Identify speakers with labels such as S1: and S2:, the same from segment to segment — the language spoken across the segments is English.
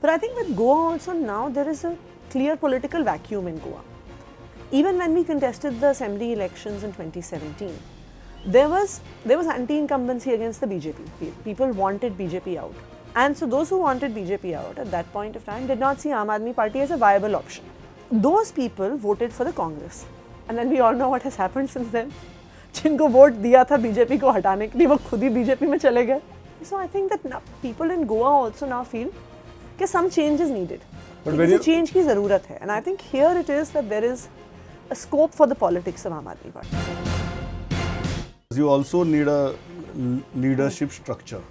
S1: But I think with Goa also now there is a clear political vacuum in Goa. Even when we contested the assembly elections in 2017, there was anti-incumbency against the BJP. People wanted BJP out. And so those who wanted BJP out at that point of time did not see Aam Aadmi Party as a viable option. Those people voted for the Congress. And then we all know what has happened since then. जिनको vote दिया था BJP को हटाने के लिए वो खुद ही BJP में चले गए. So I think that people in Goa also now feel that some change is needed. But change की ज़रूरत है. And I think here it is that there is a scope for the politics of Aam Aadmi Party.
S2: You also need a leadership structure.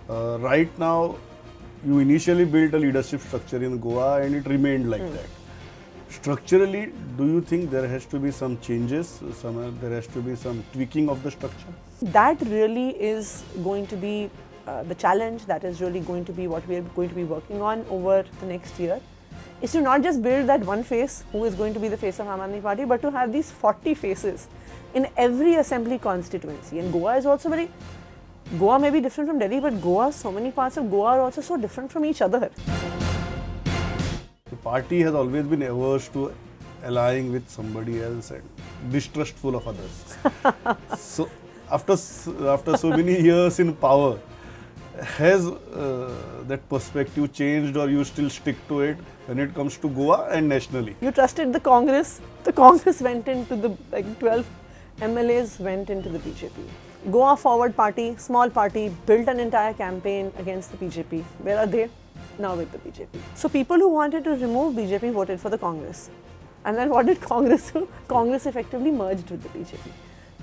S2: Right now, you initially built a leadership structure in Goa and it remained like that. Structurally, do you think there has to be some changes, there has to be some tweaking of the structure?
S1: That really is going to be the challenge, that is really going to be what we are going to be working on over the next year, is to not just build that one face who is going to be the face of Aam Aadmi Party, but to have these 40 faces in every assembly constituency. And Goa is also Goa may be different from Delhi, but so many parts of Goa are also so different from each other.
S2: The party has always been averse to allying with somebody else and distrustful of others. So, after so many years in power, has that perspective changed, or you still stick to it when it comes to Goa and nationally?
S1: You trusted the Congress went into the 12 MLAs went into the BJP. Goa Forward Party, small party, built an entire campaign against the BJP. Where are they? Now with the BJP. So people who wanted to remove BJP voted for the Congress. And then what did Congress do? Congress effectively merged with the BJP.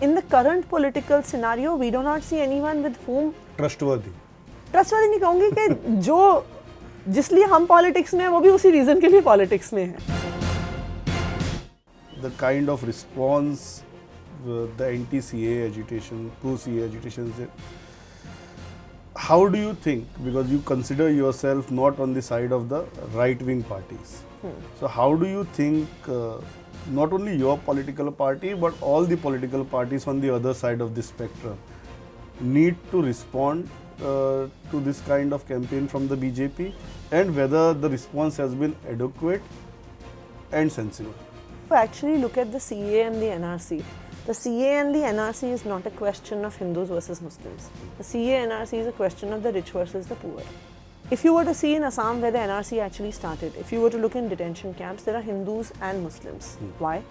S1: In the current political scenario, we do not see anyone with whom...
S2: Trustworthy
S1: नहीं कहूँगी कि जो जिसलिए हम politics में हैं वो भी उसी reason के लिए politics में है.
S2: The kind of response the anti-CAA agitation, pro-CAA agitation, how do you think, because you consider yourself not on the side of the right-wing parties, so how do you think not only your political party but all the political parties on the other side of the spectrum need to respond to this kind of campaign from the BJP, and whether the response has been adequate and sensible?
S1: Actually, look at the CAA and the NRC. The CAA and the NRC is not a question of Hindus versus Muslims. The CAA and NRC is a question of the rich versus the poor. If you were to see in Assam where the NRC actually started, if you were to look in detention camps, there are Hindus and Muslims. Why?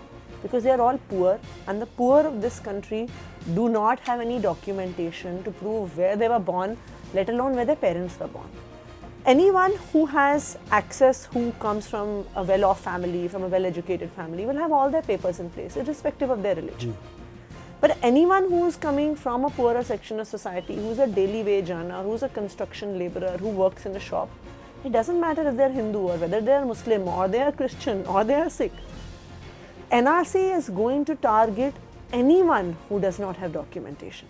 S1: Because they are all poor, and the poor of this country do not have any documentation to prove where they were born, let alone where their parents were born. Anyone who has access, who comes from a well-off family, from a well-educated family, will have all their papers in place, irrespective of their religion. But anyone who is coming from a poorer section of society, who's a daily wage earner, who's a construction laborer, who works in a shop, it doesn't matter if they're Hindu or whether they're Muslim or they're Christian or they're Sikh. NRC is going to target anyone who does not have documentation.